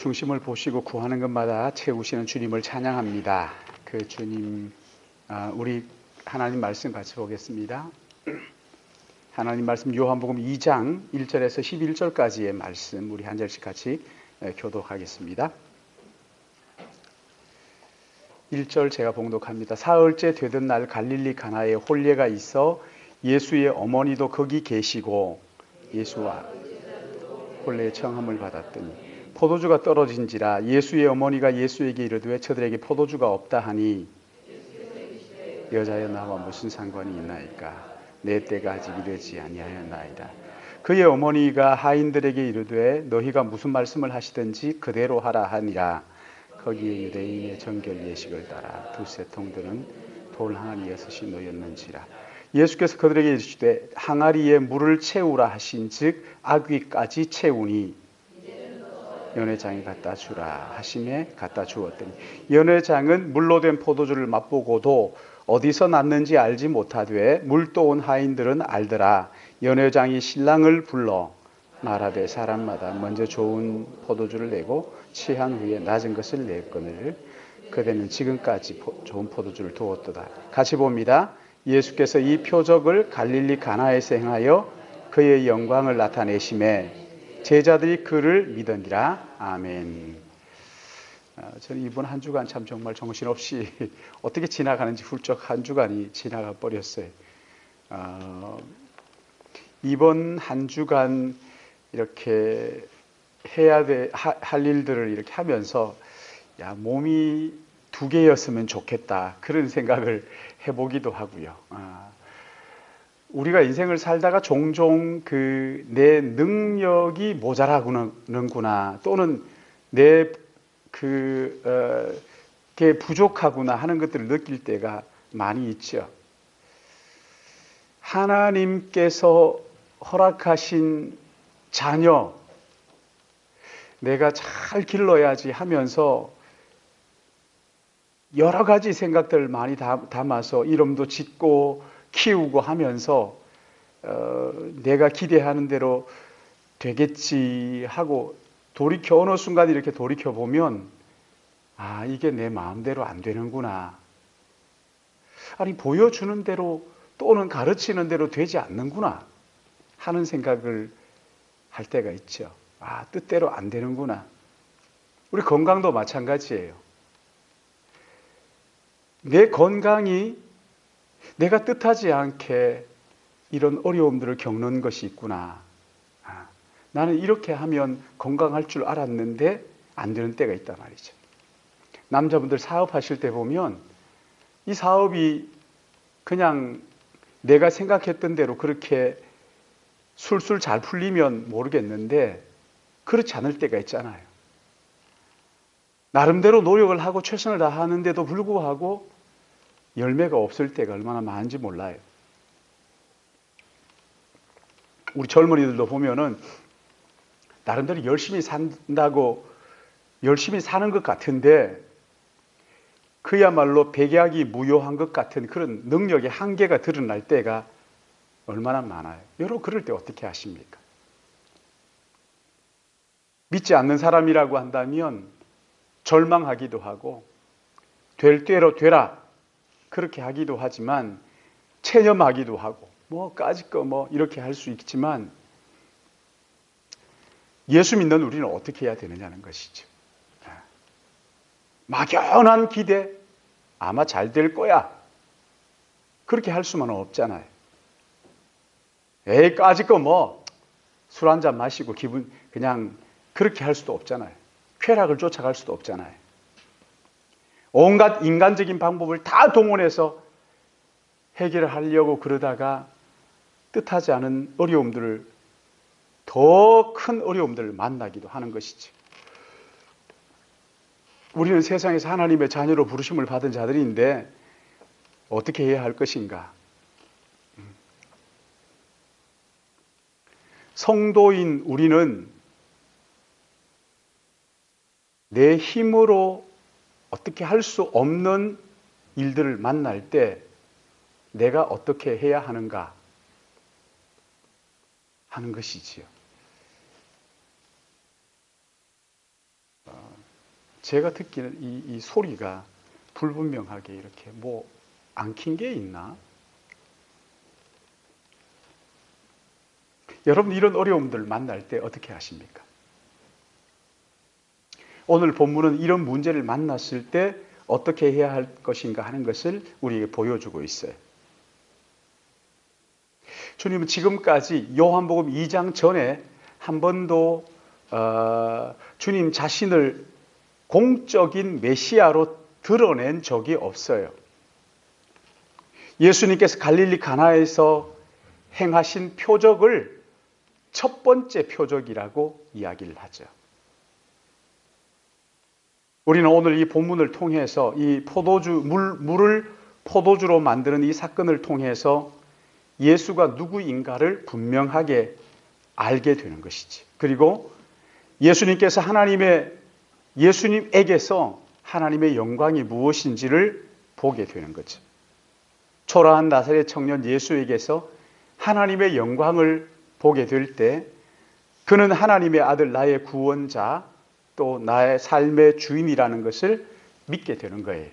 중심을 보시고 구하는 것마다 채우시는 주님을 찬양합니다. 그 주님, 우리 하나님 말씀 같이 보겠습니다. 하나님 말씀 요한복음 2장 1절에서 11절까지의 말씀 우리 한 절씩 같이 교독하겠습니다. 1절 제가 봉독합니다. 사흘째 되던 날 갈릴리 가나에 혼례가 있어 예수의 어머니도 거기 계시고 예수와 혼례의 청함을 받았더니 포도주가 떨어진지라 예수의 어머니가 예수에게 이르되 저들에게 포도주가 없다 하니 여자여 나와 무슨 상관이 있나이까 내 때가 아직 이르지 아니하였나이다. 그의 어머니가 하인들에게 이르되 너희가 무슨 말씀을 하시든지 그대로 하라 하니라. 거기에 유대인의 정결 예식을 따라 두세 통들은 돌 항아리 6이 놓였는지라. 예수께서 그들에게 이르시되 항아리에 물을 채우라 하신즉 아귀까지 채우니 연회장에 갖다 주라 하심에 갖다 주었더니 연회장은 물로 된 포도주를 맛보고도 어디서 났는지 알지 못하되 물도 온 하인들은 알더라. 연회장이 신랑을 불러 말하되 사람마다 먼저 좋은 포도주를 내고 취한 후에 낮은 것을 냈거늘 그대는 지금까지 좋은 포도주를 두었도다. 같이 봅니다. 예수께서 이 표적을 갈릴리 가나에서 행하여 그의 영광을 나타내심에 제자들이 그를 믿으니라. 아멘. 저는 이번 한 주간 참 정말 정신없이 어떻게 지나가는지 훌쩍 한 주간이 지나가 버렸어요. 이번 한 주간 이렇게 할 일들을 이렇게 하면서 몸이 2개였으면 좋겠다 그런 생각을 해보기도 하고요. 우리가 인생을 살다가 종종 내 능력이 모자라구나 또는 게 부족하구나 하는 것들을 느낄 때가 많이 있죠. 하나님께서 허락하신 자녀 내가 잘 길러야지 하면서 여러 가지 생각들을 많이 담아서 이름도 짓고 키우고 하면서 내가 기대하는 대로 되겠지 하고 어느 순간 이렇게 돌이켜보면 이게 내 마음대로 안 되는구나. 아니 보여주는 대로 또는 가르치는 대로 되지 않는구나 하는 생각을 할 때가 있죠. 뜻대로 안 되는구나. 우리 건강도 마찬가지예요. 내 건강이 내가 뜻하지 않게 이런 어려움들을 겪는 것이 있구나. 나는 이렇게 하면 건강할 줄 알았는데 안 되는 때가 있단 말이죠. 남자분들 사업하실 때 보면 이 사업이 그냥 내가 생각했던 대로 그렇게 술술 잘 풀리면 모르겠는데 그렇지 않을 때가 있잖아요. 나름대로 노력을 하고 최선을 다하는데도 불구하고 열매가 없을 때가 얼마나 많은지 몰라요. 우리 젊은이들도 보면은 나름대로 열심히 산다고 열심히 사는 것 같은데 그야말로 백약이 무효한 것 같은 그런 능력의 한계가 드러날 때가 얼마나 많아요. 여러분 그럴 때 어떻게 하십니까? 믿지 않는 사람이라고 한다면 절망하기도 하고 될 대로 되라 그렇게 하기도 하지만 체념하기도 하고 이렇게 할 수 있지만 예수 믿는 우리는 어떻게 해야 되느냐는 것이죠. 막연한 기대 아마 잘 될 거야 그렇게 할 수만은 없잖아요. 술 한잔 마시고 그냥 그렇게 할 수도 없잖아요. 쾌락을 쫓아갈 수도 없잖아요. 온갖 인간적인 방법을 다 동원해서 해결을 하려고 그러다가 뜻하지 않은 어려움들을 더 큰 어려움들을 만나기도 하는 것이지. 우리는 세상에서 하나님의 자녀로 부르심을 받은 자들인데 어떻게 해야 할 것인가? 성도인 우리는 내 힘으로 어떻게 할 수 없는 일들을 만날 때 내가 어떻게 해야 하는가 하는 것이지요. 제가 듣기는 이 소리가 불분명하게 이렇게 뭐 안 킨 게 있나? 여러분 이런 어려움들 만날 때 어떻게 하십니까? 오늘 본문은 이런 문제를 만났을 때 어떻게 해야 할 것인가 하는 것을 우리에게 보여주고 있어요. 주님은 지금까지 요한복음 2장 전에 한 번도 주님 자신을 공적인 메시아로 드러낸 적이 없어요. 예수님께서 갈릴리 가나에서 행하신 표적을 첫 번째 표적이라고 이야기를 하죠. 우리는 오늘 이 본문을 통해서 이 물을 포도주로 만드는 이 사건을 통해서 예수가 누구인가를 분명하게 알게 되는 것이지. 그리고 예수님께서 예수님에게서 하나님의 영광이 무엇인지를 보게 되는 거죠. 초라한 나사렛 청년 예수에게서 하나님의 영광을 보게 될 때 그는 하나님의 아들 나의 구원자 또 나의 삶의 주인이라는 것을 믿게 되는 거예요.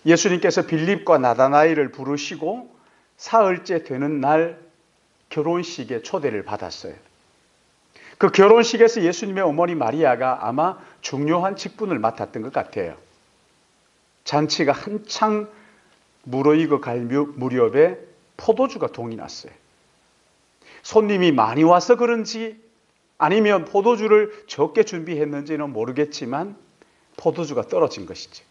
예수님께서 빌립과 나다나엘을 부르시고 사흘째 되는 날 결혼식에 초대를 받았어요. 그 결혼식에서 예수님의 어머니 마리아가 아마 중요한 직분을 맡았던 것 같아요. 잔치가 한창 무르익어 갈 무렵에 포도주가 동이 났어요. 손님이 많이 와서 그런지 아니면 포도주를 적게 준비했는지는 모르겠지만 포도주가 떨어진 것이죠.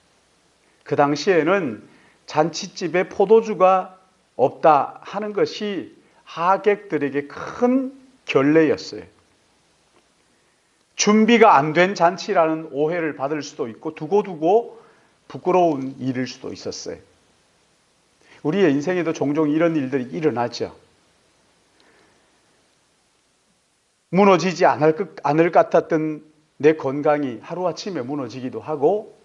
그 당시에는 잔치집에 포도주가 없다 하는 것이 하객들에게 큰 결례였어요. 준비가 안 된 잔치라는 오해를 받을 수도 있고 두고두고 부끄러운 일일 수도 있었어요. 우리의 인생에도 종종 이런 일들이 일어나죠. 무너지지 않을 것 같았던 내 건강이 하루아침에 무너지기도 하고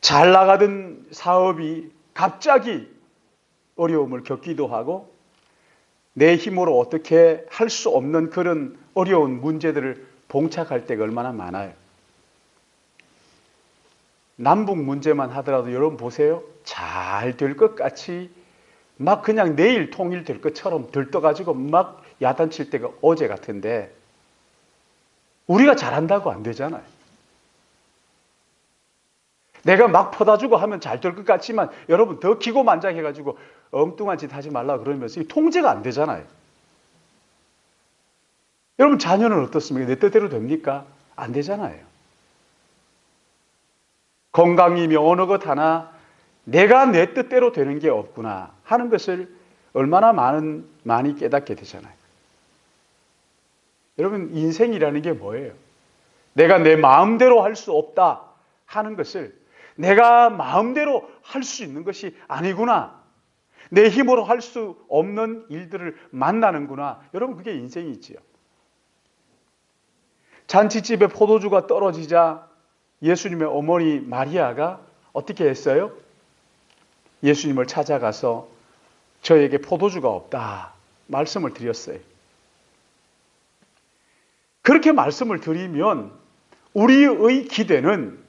잘 나가던 사업이 갑자기 어려움을 겪기도 하고 내 힘으로 어떻게 할 수 없는 그런 어려운 문제들을 봉착할 때가 얼마나 많아요. 남북 문제만 하더라도 여러분 보세요. 잘 될 것 같이 막 그냥 내일 통일될 것처럼 들떠가지고 막 야단칠 때가 어제 같은데 우리가 잘한다고 안 되잖아요. 내가 막 퍼다주고 하면 잘 될 것 같지만 여러분 더 기고만장해가지고 엉뚱한 짓 하지 말라 그러면서 통제가 안 되잖아요. 여러분 자녀는 어떻습니까? 내 뜻대로 됩니까? 안 되잖아요. 건강이며 어느 것 하나 내가 내 뜻대로 되는 게 없구나 하는 것을 얼마나 많이 깨닫게 되잖아요. 여러분 인생이라는 게 뭐예요? 내가 내 마음대로 할 수 없다 하는 것을 내가 마음대로 할 수 있는 것이 아니구나. 내 힘으로 할 수 없는 일들을 만나는구나. 여러분 그게 인생이지요. 잔치집에 포도주가 떨어지자 예수님의 어머니 마리아가 어떻게 했어요? 예수님을 찾아가서 저에게 포도주가 없다 말씀을 드렸어요. 그렇게 말씀을 드리면 우리의 기대는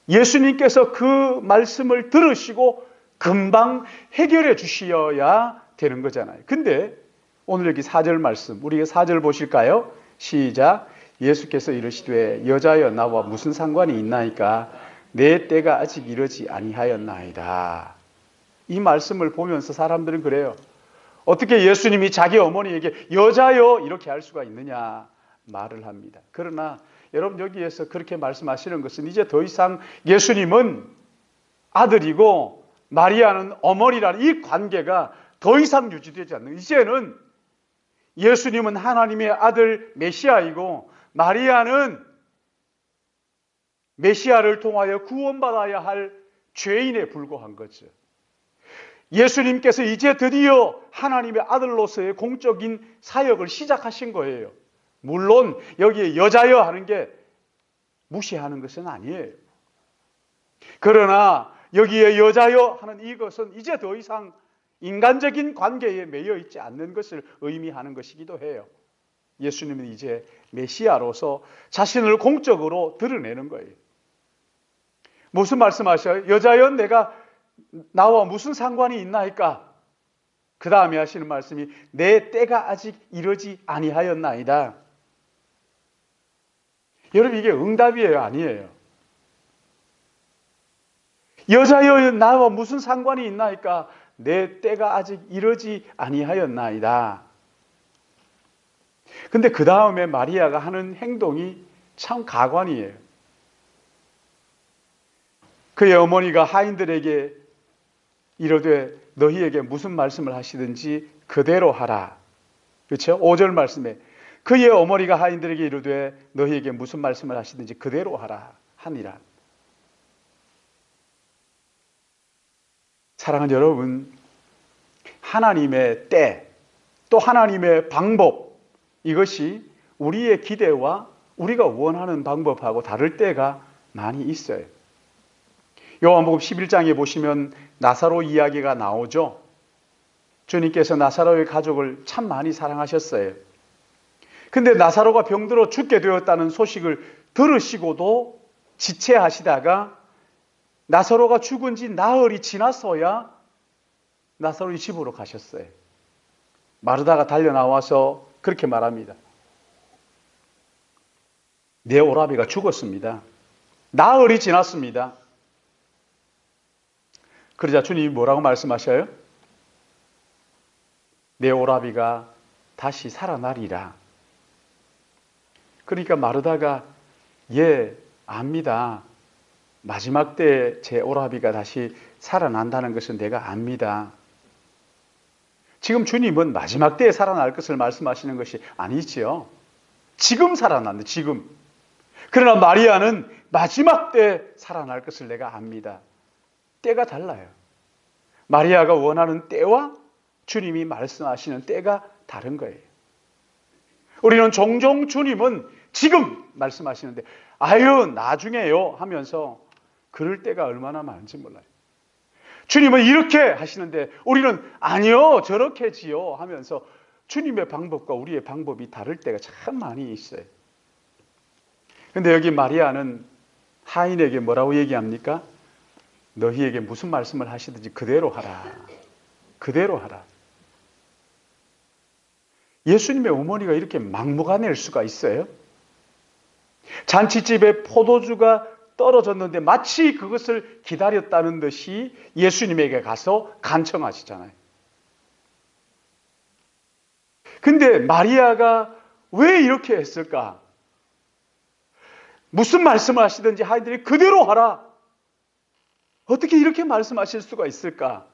예수님께서 그 말씀을 들으시고 금방 해결해 주셔야 되는 거잖아요. 근데 오늘 여기 4절 말씀, 우리가 4절 보실까요? 시작. 예수께서 이르시되 여자여 나와 무슨 상관이 있나이까 내 때가 아직 이르지 아니하였나이다. 이 말씀을 보면서 사람들은 그래요. 어떻게 예수님이 자기 어머니에게 여자여 이렇게 할 수가 있느냐 말을 합니다. 그러나 여러분 여기에서 그렇게 말씀하시는 것은 이제 더 이상 예수님은 아들이고 마리아는 어머니라는 이 관계가 더 이상 유지되지 않는, 이제는 예수님은 하나님의 아들 메시아이고 마리아는 메시아를 통하여 구원받아야 할 죄인에 불과한 거죠. 예수님께서 이제 드디어 하나님의 아들로서의 공적인 사역을 시작하신 거예요. 물론 여기에 여자여 하는 게 무시하는 것은 아니에요. 그러나 여기에 여자여 하는 이것은 이제 더 이상 인간적인 관계에 매여 있지 않는 것을 의미하는 것이기도 해요. 예수님은 이제 메시아로서 자신을 공적으로 드러내는 거예요. 무슨 말씀하셔요? 여자여 내가 나와 무슨 상관이 있나이까? 그 다음에 하시는 말씀이 내 때가 아직 이르지 아니하였나이다. 여러분 이게 응답이에요? 아니에요? 여자여 나와 무슨 상관이 있나이까? 내 때가 아직 이르지 아니하였나이다. 근데 그 다음에 마리아가 하는 행동이 참 가관이에요. 그의 어머니가 하인들에게 이르되 너희에게 무슨 말씀을 하시든지 그대로 하라. 그렇죠? 5절 말씀에 그의 어머니가 하인들에게 이르되 너희에게 무슨 말씀을 하시든지 그대로 하라 하니라. 사랑하는 여러분, 하나님의 때, 또 하나님의 방법, 이것이 우리의 기대와 우리가 원하는 방법하고 다를 때가 많이 있어요. 요한복음 11장에 보시면 나사로 이야기가 나오죠. 주님께서 나사로의 가족을 참 많이 사랑하셨어요. 근데 나사로가 병들어 죽게 되었다는 소식을 들으시고도 지체하시다가 나사로가 죽은 지 나흘이 지나서야 나사로의 집으로 가셨어요. 마르다가 달려나와서 그렇게 말합니다. 내 오라비가 죽었습니다. 나흘이 지났습니다. 그러자 주님이 뭐라고 말씀하셔요? 내 오라비가 다시 살아나리라. 그러니까 마르다가 예, 압니다. 마지막 때 제 오라비가 다시 살아난다는 것은 내가 압니다. 지금 주님은 마지막 때에 살아날 것을 말씀하시는 것이 아니지요. 지금 살아난다, 지금. 그러나 마리아는 마지막 때 살아날 것을 내가 압니다. 때가 달라요. 마리아가 원하는 때와 주님이 말씀하시는 때가 다른 거예요. 우리는 종종 주님은 지금 말씀하시는데 아유 나중에요 하면서 그럴 때가 얼마나 많은지 몰라요. 주님은 이렇게 하시는데 우리는 아니요 저렇게 지요 하면서 주님의 방법과 우리의 방법이 다를 때가 참 많이 있어요. 근데 여기 마리아는 하인에게 뭐라고 얘기합니까? 너희에게 무슨 말씀을 하시든지 그대로 하라. 그대로 하라. 예수님의 어머니가 이렇게 막무가내일 수가 있어요? 잔치집에 포도주가 떨어졌는데 마치 그것을 기다렸다는 듯이 예수님에게 가서 간청하시잖아요. 근데 마리아가 왜 이렇게 했을까? 무슨 말씀을 하시든지 하인들이 그대로 하라. 어떻게 이렇게 말씀하실 수가 있을까?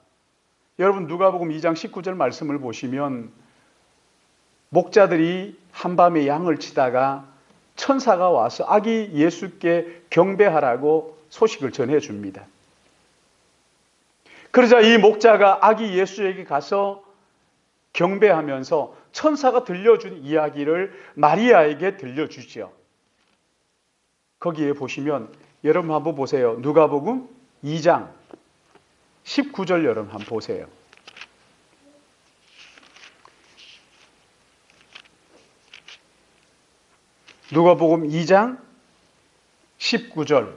여러분 누가복음 2장 19절 말씀을 보시면 목자들이 한밤에 양을 치다가 천사가 와서 아기 예수께 경배하라고 소식을 전해줍니다. 그러자 이 목자가 아기 예수에게 가서 경배하면서 천사가 들려준 이야기를 마리아에게 들려주죠. 거기에 보시면 여러분 한번 보세요. 누가복음 2장 19절 여러분 한번 보세요. 누가복음 2장 19절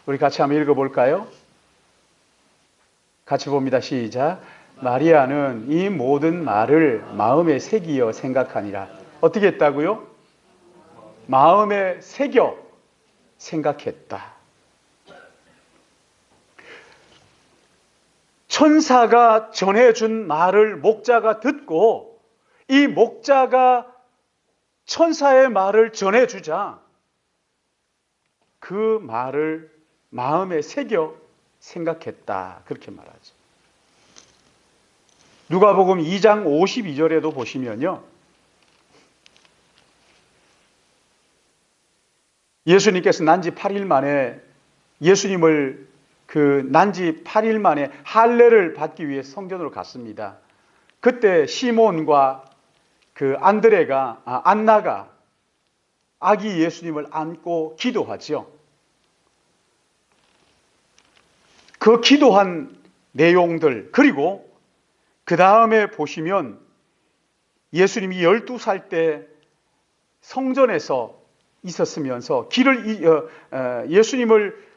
우리 같이 한번 읽어볼까요? 같이 봅니다. 시작. 마리아는 이 모든 말을 마음에 새기어 생각하니라. 어떻게 했다고요? 마음에 새겨 생각했다. 천사가 전해준 말을 목자가 듣고 이 목자가 천사의 말을 전해주자 그 말을 마음에 새겨 생각했다. 그렇게 말하죠. 누가복음 2장 52절에도 보시면요. 예수님께서 난지 8일 만에 예수님을 난지 8일 만에 할례를 받기 위해 성전으로 갔습니다. 그때 시몬과 안나가 아기 예수님을 안고 기도하죠. 그 기도한 내용들 그리고 그 다음에 보시면 예수님이 12살 때 성전에서 있었으면서 예수님을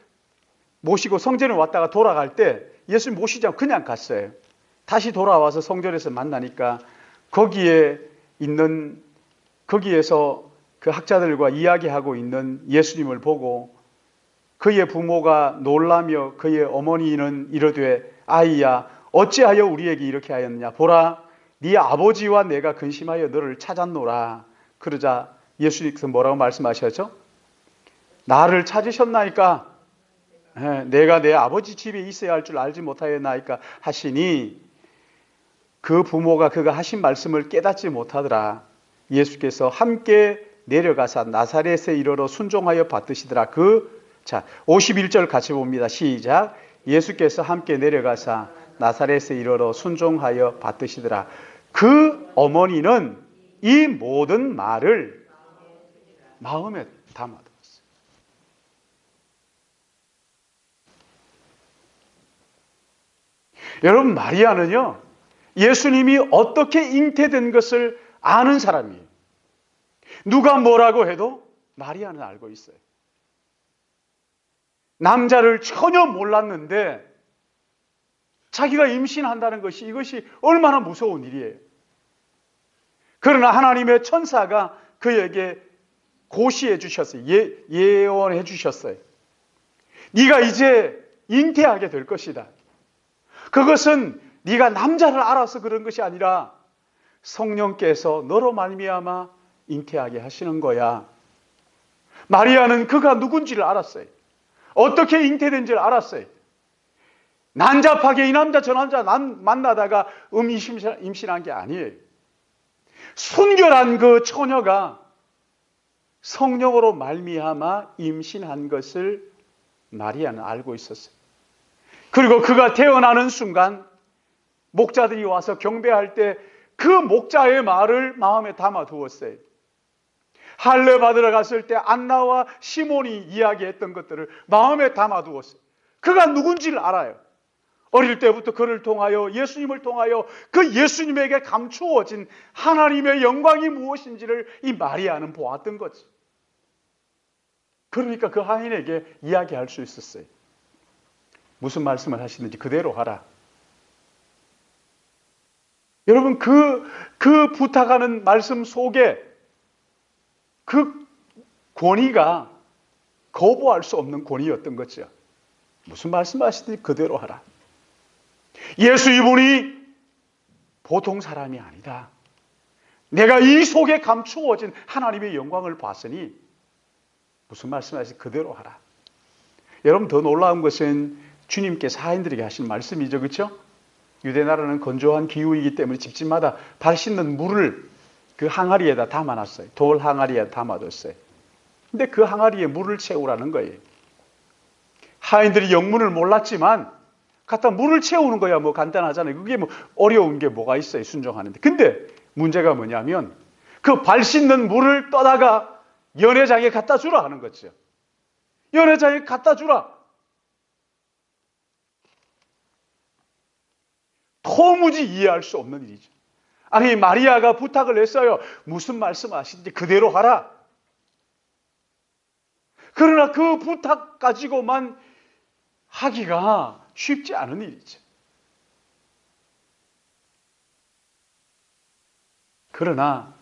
모시고 성전에 왔다가 돌아갈 때 예수님 모시지 않고 그냥 갔어요. 다시 돌아와서 성전에서 만나니까 거기에서 그 학자들과 이야기하고 있는 예수님을 보고 그의 부모가 놀라며 그의 어머니는 이르되 아이야 어찌하여 우리에게 이렇게 하였느냐 보라 네 아버지와 내가 근심하여 너를 찾았노라. 그러자 예수님께서 뭐라고 말씀하셨죠? 나를 찾으셨나이까? 내가 내 아버지 집에 있어야 할 줄 알지 못하였나이까 하시니 그 부모가 그가 하신 말씀을 깨닫지 못하더라. 예수께서 함께 내려가사 나사렛에 이르러 순종하여 받으시더라. 51절 같이 봅니다. 시작. 예수께서 함께 내려가사 나사렛에 이르러 순종하여 받으시더라. 그 어머니는 이 모든 말을 마음에 담아뒀어요. 여러분, 마리아는요, 예수님이 어떻게 잉태된 것을 아는 사람이에요. 누가 뭐라고 해도 마리아는 알고 있어요. 남자를 전혀 몰랐는데 자기가 임신한다는 이것이 얼마나 무서운 일이에요. 그러나 하나님의 천사가 그에게 고시해 주셨어요. 예언해 주셨어요. 네가 이제 잉태하게 될 것이다. 그것은 네가 남자를 알아서 그런 것이 아니라 성령께서 너로 말미암아 잉태하게 하시는 거야. 마리아는 그가 누군지를 알았어요. 어떻게 잉태된지를 알았어요. 난잡하게 이 남자 저 남자 만나다가 임신한 게 아니에요. 순결한 그 처녀가 성령으로 말미암아 임신한 것을 마리아는 알고 있었어요. 그리고 그가 태어나는 순간 목자들이 와서 경배할 때 그 목자의 말을 마음에 담아두었어요. 할례 받으러 갔을 때 안나와 시몬이 이야기했던 것들을 마음에 담아두었어요. 그가 누군지를 알아요. 어릴 때부터 그를 통하여 예수님을 통하여 그 예수님에게 감추어진 하나님의 영광이 무엇인지를 이 마리아는 보았던 거지. 그러니까 그 하인에게 이야기할 수 있었어요. 무슨 말씀을 하시는지 그대로 하라. 여러분 그 부탁하는 말씀 속에 그 권위가 거부할 수 없는 권위였던 거죠. 무슨 말씀하시든지 그대로 하라. 예수 이분이 보통 사람이 아니다. 내가 이 속에 감추어진 하나님의 영광을 봤으니 무슨 말씀하시든지 그대로 하라. 여러분 더 놀라운 것은 주님께서 하인들에게 하신 말씀이죠. 그렇죠? 유대 나라는 건조한 기후이기 때문에 집집마다 발 씻는 물을 그 항아리에다 담아놨어요. 돌 항아리에 담아뒀어요. 근데 그 항아리에 물을 채우라는 거예요. 하인들이 영문을 몰랐지만 갖다 물을 채우는 거야 뭐 간단하잖아요. 그게 뭐 어려운 게 뭐가 있어요. 순종하는데. 근데 문제가 뭐냐면 그 발 씻는 물을 떠다가 연회장에 갖다 주라 하는 거죠. 연회장에 갖다 주라. 도무지 이해할 수 없는 일이죠. 아니 마리아가 부탁을 했어요. 무슨 말씀하시는지 그대로 하라. 그러나 그 부탁 가지고만 하기가 쉽지 않은 일이죠. 그러나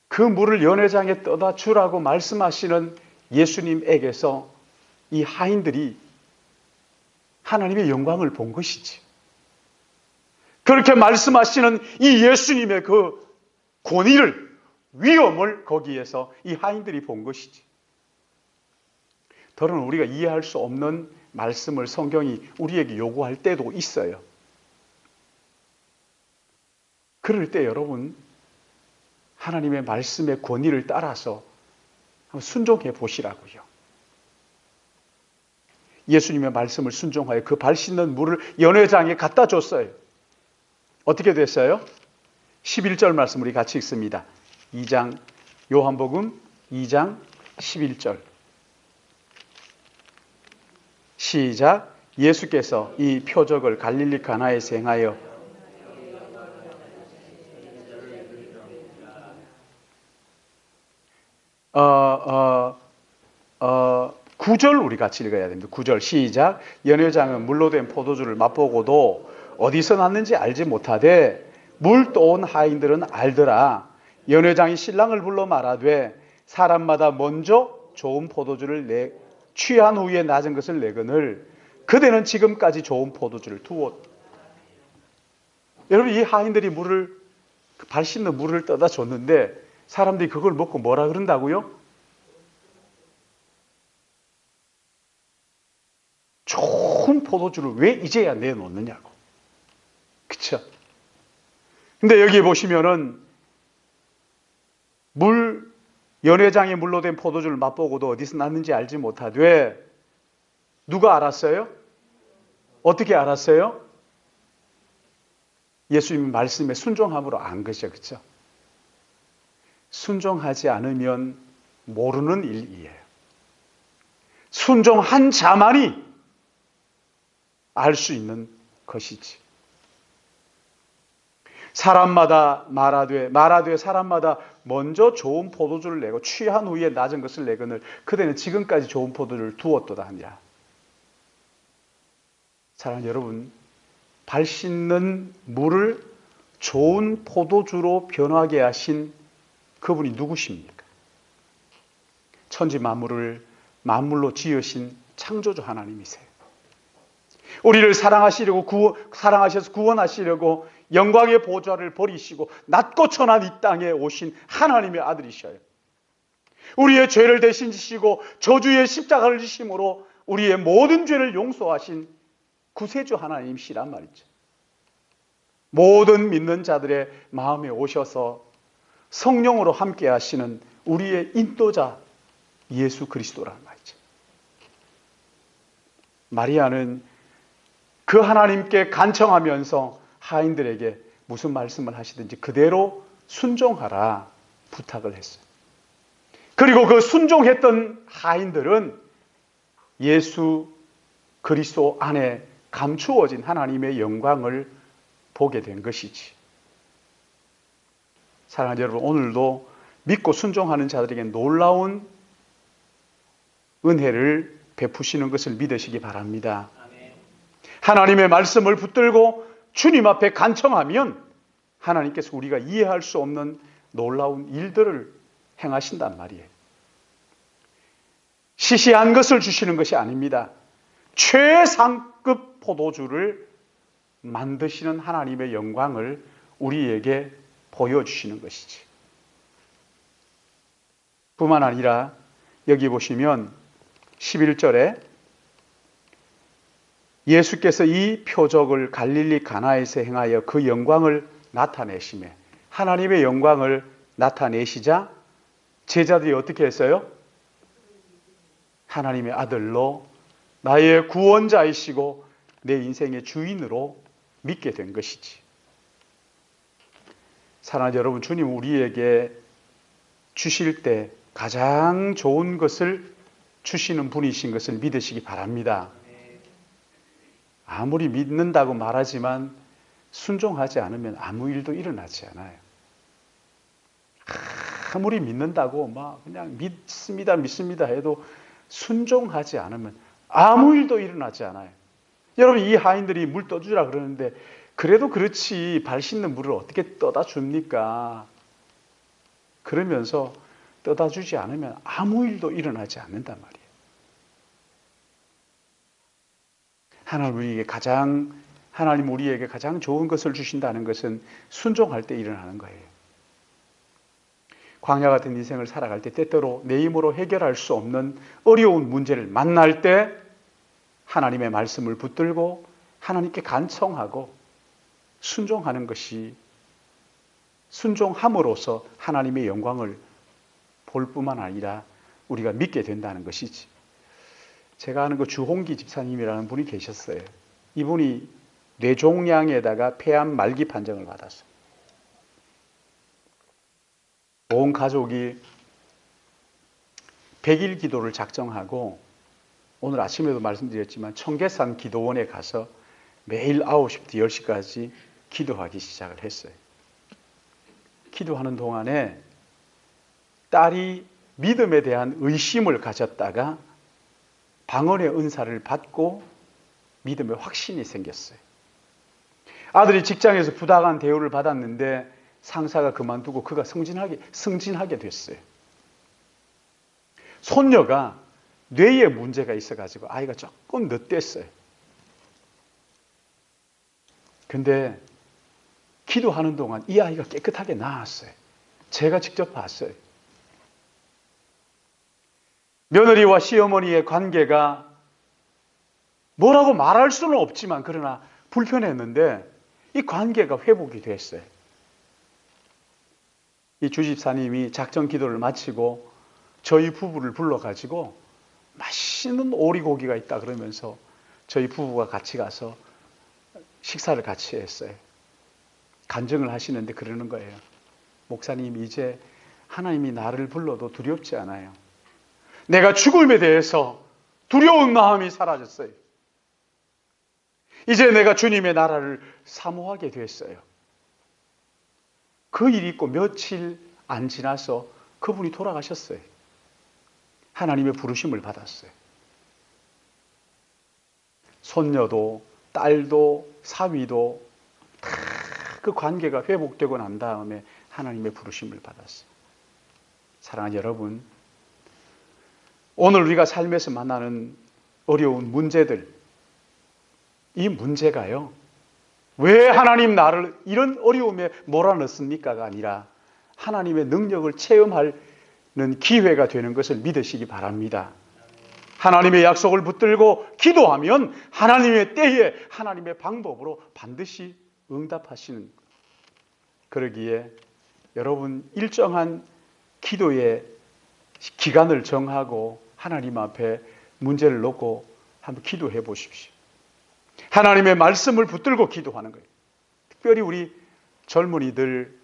그 물을 연회장에 떠다 주라고 말씀하시는 예수님에게서 이 하인들이 하나님의 영광을 본 것이지. 그렇게 말씀하시는 이 예수님의 그 권위를, 위엄을 거기에서 이 하인들이 본 것이지. 더러는 우리가 이해할 수 없는 말씀을 성경이 우리에게 요구할 때도 있어요. 그럴 때 여러분 하나님의 말씀의 권위를 따라서 한번 순종해 보시라고요. 예수님의 말씀을 순종하여 그 발 씻는 물을 연회장에 갖다 줬어요. 어떻게 됐어요? 11절 말씀 우리 같이 읽습니다. 요한복음 2장 11절. 시작. 예수께서 이 표적을 갈릴리 가나에서 행하여 9절 우리 같이 읽어야 됩니다. 9절 시작. 연회장은 물로 된 포도주를 맛보고도 어디서 났는지 알지 못하되 물 떠온 하인들은 알더라. 연회장이 신랑을 불러 말하되 사람마다 먼저 좋은 포도주를 취한 후에 낮은 것을 내거늘 그대는 지금까지 좋은 포도주를 두었다. 여러분, 이 하인들이 발 씻는 물을 떠다 줬는데 사람들이 그걸 먹고 뭐라 그런다고요? 좋은 포도주를 왜 이제야 내놓느냐고. 그쵸? 근데 여기 보시면은 연회장에 물로 된 포도주를 맛보고도 어디서 났는지 알지 못하되 누가 알았어요? 어떻게 알았어요? 예수님 말씀에 순종함으로 안 것이죠. 그렇죠? 순종하지 않으면 모르는 일이에요. 순종한 자만이 알 수 있는 것이지. 사람마다 말하되 사람마다 먼저 좋은 포도주를 내고 취한 후에 낮은 것을 내거늘 그대는 지금까지 좋은 포도주를 두었도다 하니라. 사랑하는 여러분, 발 씻는 물을 좋은 포도주로 변하게 하신 그분이 누구십니까? 천지 만물을 만물로 지으신 창조주 하나님이세요. 우리를 사랑하셔서 구원하시려고 영광의 보좌를 버리시고 낮고 천한 이 땅에 오신 하나님의 아들이셔요. 우리의 죄를 대신 지시고 저주의 십자가를 지심으로 우리의 모든 죄를 용서하신 구세주 하나님이시란 말이죠. 모든 믿는 자들의 마음에 오셔서 성령으로 함께 하시는 우리의 인도자 예수 그리스도란 말이죠. 마리아는 그 하나님께 간청하면서 하인들에게 무슨 말씀을 하시든지 그대로 순종하라 부탁을 했어요. 그리고 그 순종했던 하인들은 예수 그리스도 안에 감추어진 하나님의 영광을 보게 된 것이지. 사랑하는 여러분, 오늘도 믿고 순종하는 자들에게 놀라운 은혜를 베푸시는 것을 믿으시기 바랍니다. 하나님의 말씀을 붙들고 주님 앞에 간청하면 하나님께서 우리가 이해할 수 없는 놀라운 일들을 행하신단 말이에요. 시시한 것을 주시는 것이 아닙니다. 최상급 포도주를 만드시는 하나님의 영광을 우리에게 보여주시는 것이지. 뿐만 아니라 여기 보시면 11절에 예수께서 이 표적을 갈릴리 가나에서 행하여 그 영광을 나타내시매 하나님의 영광을 나타내시자 제자들이 어떻게 했어요? 하나님의 아들로 나의 구원자이시고 내 인생의 주인으로 믿게 된 것이지. 사랑하는 여러분, 주님 우리에게 주실 때 가장 좋은 것을 주시는 분이신 것을 믿으시기 바랍니다. 아무리 믿는다고 말하지만 순종하지 않으면 아무 일도 일어나지 않아요. 아무리 믿는다고 막 그냥 믿습니다 해도 순종하지 않으면 아무 일도 일어나지 않아요. 여러분, 이 하인들이 물 떠주라 그러는데 그래도 그렇지 발 씻는 물을 어떻게 떠다 줍니까? 그러면서 떠다 주지 않으면 아무 일도 일어나지 않는단 말이에요. 하나님 우리에게 가장 좋은 것을 주신다는 것은 순종할 때 일어나는 거예요. 광야 같은 인생을 살아갈 때 때때로 내 힘으로 해결할 수 없는 어려운 문제를 만날 때 하나님의 말씀을 붙들고 하나님께 간청하고 순종하는 것이 순종함으로써 하나님의 영광을 볼 뿐만 아니라 우리가 믿게 된다는 것이지. 제가 아는 그 주홍기 집사님이라는 분이 계셨어요. 이분이 뇌종양에다가 폐암 말기 판정을 받았어요. 온 가족이 100일 기도를 작정하고 오늘 아침에도 말씀드렸지만 청계산 기도원에 가서 매일 9시부터 10시까지 기도하기 시작을 했어요. 기도하는 동안에 딸이 믿음에 대한 의심을 가졌다가 방언의 은사를 받고 믿음의 확신이 생겼어요. 아들이 직장에서 부당한 대우를 받았는데 상사가 그만두고 그가 승진하게 됐어요. 손녀가 뇌에 문제가 있어가지고 아이가 조금 늦댔어요. 근데 기도하는 동안 이 아이가 깨끗하게 나았어요. 제가 직접 봤어요. 며느리와 시어머니의 관계가 뭐라고 말할 수는 없지만 그러나 불편했는데 이 관계가 회복이 됐어요. 이 주집사님이 작전 기도를 마치고 저희 부부를 불러가지고 맛있는 오리고기가 있다 그러면서 저희 부부가 같이 가서 식사를 같이 했어요. 간증을 하시는데 그러는 거예요. 목사님, 이제 하나님이 나를 불러도 두렵지 않아요. 내가 죽음에 대해서 두려운 마음이 사라졌어요. 이제 내가 주님의 나라를 사모하게 됐어요. 그 일이 있고 며칠 안 지나서 그분이 돌아가셨어요. 하나님의 부르심을 받았어요. 손녀도 딸도 사위도 다 그 관계가 회복되고 난 다음에 하나님의 부르심을 받았어요. 사랑하는 여러분, 오늘 우리가 삶에서 만나는 어려운 문제들, 이 문제가요, 왜 하나님 나를 이런 어려움에 몰아넣습니까가 아니라 하나님의 능력을 체험하는 기회가 되는 것을 믿으시기 바랍니다. 하나님의 약속을 붙들고 기도하면 하나님의 때에 하나님의 방법으로 반드시 응답하시는, 그러기에 여러분 일정한 기도의 기간을 정하고 하나님 앞에 문제를 놓고 한번 기도해 보십시오. 하나님의 말씀을 붙들고 기도하는 거예요. 특별히 우리 젊은이들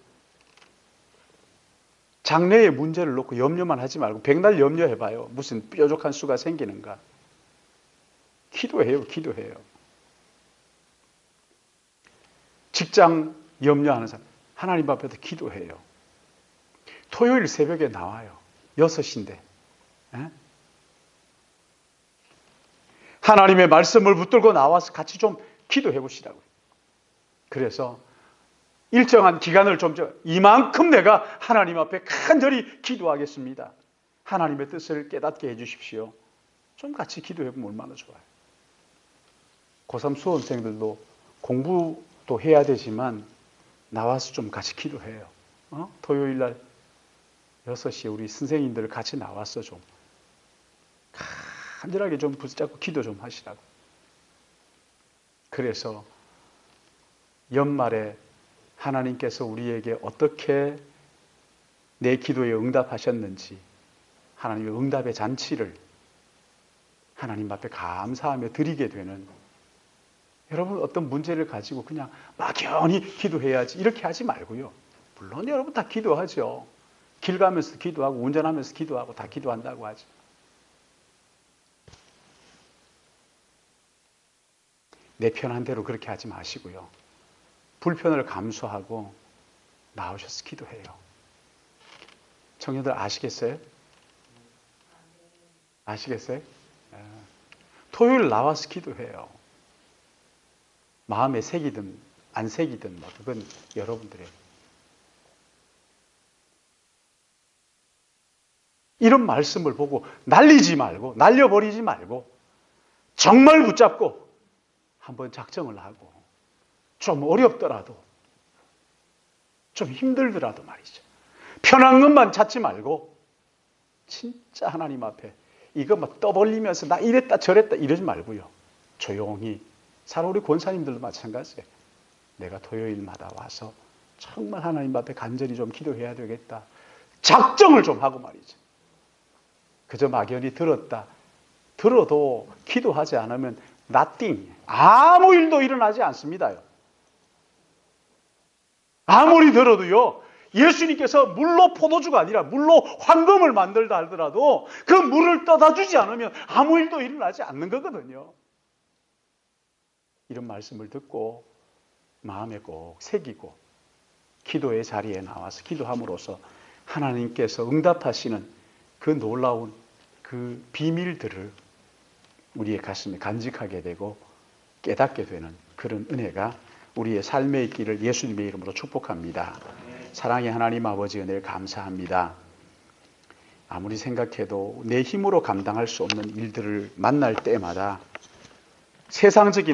장래의 문제를 놓고 염려만 하지 말고 백날 염려해봐요. 무슨 뾰족한 수가 생기는가. 기도해요. 직장 염려하는 사람 하나님 앞에서 기도해요. 토요일 새벽에 나와요. 6시인데. 하나님의 말씀을 붙들고 나와서 같이 좀 기도해 보시라고요. 그래서 일정한 기간을 좀 이만큼 내가 하나님 앞에 간절히 기도하겠습니다. 하나님의 뜻을 깨닫게 해 주십시오. 좀 같이 기도해 보면 얼마나 좋아요. 고3 수험생들도 공부도 해야 되지만 나와서 좀 같이 기도해요. 토요일 날 6시에 우리 선생님들 같이 나와서 좀 간절하게 좀 붙잡고 기도 좀 하시라고. 그래서 연말에 하나님께서 우리에게 어떻게 내 기도에 응답하셨는지 하나님의 응답의 잔치를 하나님 앞에 감사하며 드리게 되는, 여러분 어떤 문제를 가지고 그냥 막연히 기도해야지 이렇게 하지 말고요. 물론 여러분 다 기도하죠. 길 가면서 기도하고 운전하면서 기도하고 다 기도한다고 하죠. 내 편한 대로 그렇게 하지 마시고요. 불편을 감수하고 나오셔서 기도해요. 청년들 아시겠어요? 아시겠어요? 토요일 나와서 기도해요. 마음에 새기든 안 새기든 그건 여러분들의. 이런 말씀을 보고 날리지 말고 날려버리지 말고 정말 붙잡고 한번 작정을 하고, 좀 어렵더라도 좀 힘들더라도 말이죠, 편한 것만 찾지 말고 진짜 하나님 앞에 이거 막 떠벌리면서 나 이랬다 저랬다 이러지 말고요. 조용히. 사실 우리 권사님들도 마찬가지예요. 내가 토요일마다 와서 정말 하나님 앞에 간절히 좀 기도해야 되겠다. 작정을 좀 하고 말이죠. 그저 막연히 들어도 기도하지 않으면 nothing, 아무 일도 일어나지 않습니다. 아무리 들어도요, 예수님께서 물로 포도주가 아니라 물로 황금을 만들다 하더라도 그 물을 떠다 주지 않으면 아무 일도 일어나지 않는 거거든요. 이런 말씀을 듣고 마음에 꼭 새기고 기도의 자리에 나와서 기도함으로써 하나님께서 응답하시는 그 놀라운 그 비밀들을 우리의 가슴에 간직하게 되고 깨닫게 되는 그런 은혜가 우리의 삶에 있기를 예수님의 이름으로 축복합니다. 사랑의 하나님 아버지 은혜를 감사합니다. 아무리 생각해도 내 힘으로 감당할 수 없는 일들을 만날 때마다 세상적인